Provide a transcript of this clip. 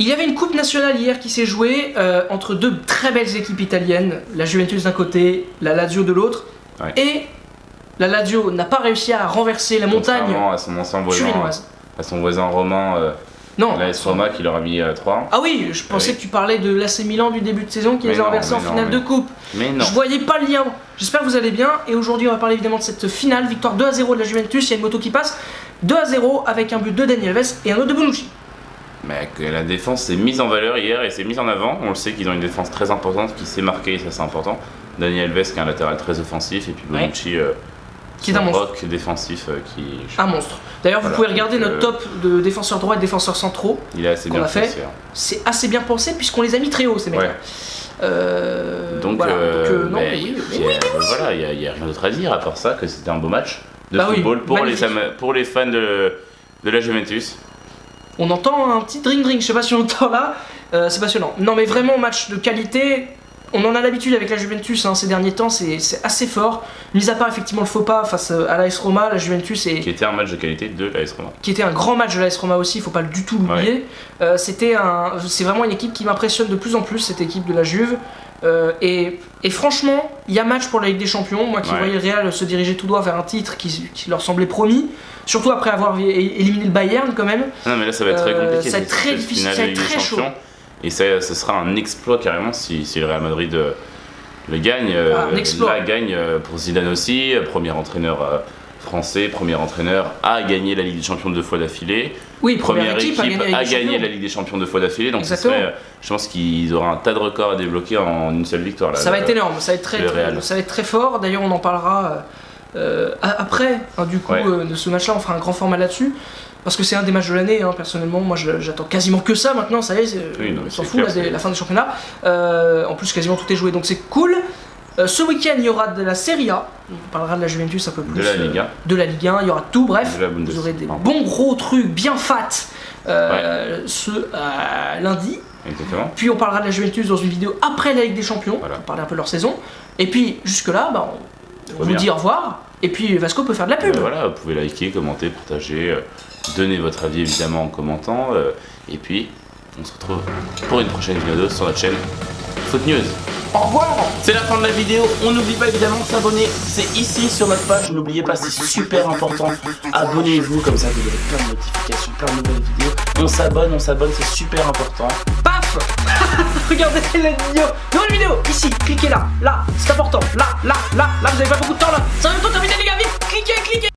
Il y avait une coupe nationale hier qui s'est jouée entre deux très belles équipes italiennes, la Juventus d'un côté, la Lazio de l'autre, Ouais. et la Lazio n'a pas réussi à renverser la montagne Contrairement à son ancien voisin, turinoise. à son voisin romain, Non. l'AS Roma qui leur a mis 3. Ah oui, je pensais Oui. que tu parlais de l'AC Milan du début de saison qui Mais les a non, renversés en mais non, finale mais- de coupe. Mais non. Je voyais pas le lien. J'espère que vous allez bien. Et aujourd'hui, on va parler évidemment de cette finale. Victoire 2-0 de la Juventus. Il y a une moto qui passe. 2-0 avec un but de Dani Alves et un autre de Bonucci. Mais que la défense s'est mise en valeur hier et s'est mise en avant. On le sait qu'ils ont une défense très importante qui s'est marquée, ça c'est important. Dani Alves qui est un latéral très offensif et puis Ouais. Bonucci Qui est un monstre. rock défensif qui... Un monstre. D'ailleurs, vous Voilà, pouvez regarder donc, notre top de défenseurs droits et défenseurs centraux. Il est assez qu'on bien a fait. placé, hein. C'est assez bien pensé puisqu'on les a mis très haut, ces mecs. Ouais. Donc, voilà. Non, mais, mais oui, puis, voilà, il n'y a rien d'autre à dire à part ça que c'était un beau match de Bah oui, football magnifique. pour les fans de la Juventus. On entend un petit drink, je sais pas si on entend là, c'est passionnant. Non mais vraiment match de qualité, on en a l'habitude avec la Juventus ces derniers temps, c'est assez fort. Mis à part effectivement le faux pas face à l'AS Roma, la Juventus Qui était un match de qualité de l'AS Roma. qui était un grand match de l'AS Roma aussi, il faut pas du tout l'oublier. C'est vraiment une équipe qui m'impressionne de plus en plus, cette équipe de la Juve. Et franchement, il y a match pour la Ligue des Champions. Moi qui Ouais. voyais le Real se diriger tout droit vers un titre qui leur semblait promis, surtout après avoir éliminé le Bayern quand même. Non mais là ça va être très compliqué. Ça va être très cette difficile, finale ça va de être Ligue des très chaud. Champions. Et ça, ce sera un exploit carrément si le Real Madrid le gagne. Un exploit. Là gagne pour Zidane aussi, premier entraîneur français, premier entraîneur à gagner la Ligue des Champions 2 fois d'affilée. Oui, Première équipe à Ligue des gagner Champions. la Ligue des Champions 2 fois d'affilée. Donc ce Exactement. serait, je pense qu'ils auront un tas de records à débloquer en une seule victoire. Là, Ça va être énorme, ça va être le Real. ça va être très fort. D'ailleurs, on en parlera après. Du coup, Ouais. de ce match-là, on fera un grand format là-dessus. Parce que c'est un des matchs de l'année, personnellement. Moi, j'attends quasiment que ça maintenant. Ça y est, Oui, non, on mais s'en c'est fout clair, là, c'est- la fin du championnat. En plus, quasiment tout est joué, donc c'est cool. Ce week-end, il y aura de la Serie A. On parlera de la Juventus un peu plus. De la Ligue 1. De la Ligue 1, il y aura tout. Bref, De la Bundesliga. vous aurez des Pardon. bons gros trucs bien fat ce lundi. Exactement. Puis on parlera de la Juventus dans une vidéo après la Ligue des Champions, Voilà. pour parler un peu de leur saison. Et puis jusque-là, on vous bien. dit au revoir. Et puis Vasco peut faire de la pub. Voilà, vous pouvez liker, commenter, partager, donner votre avis évidemment en commentant. Et puis, on se retrouve pour une prochaine vidéo sur notre chaîne Foot News. Au revoir. C'est la fin de la vidéo, on n'oublie pas évidemment de s'abonner, c'est ici sur notre page, n'oubliez pas, c'est super important. Abonnez-vous, comme ça vous avez plein de notifications, plein de nouvelles vidéos. On s'abonne, c'est super important. Paf. Regardez la vidéo. Nouvelle vidéo. Ici, cliquez là. Là, c'est important. Là, vous avez pas beaucoup de temps là. Ça va bientôt terminer les gars, vite. Cliquez.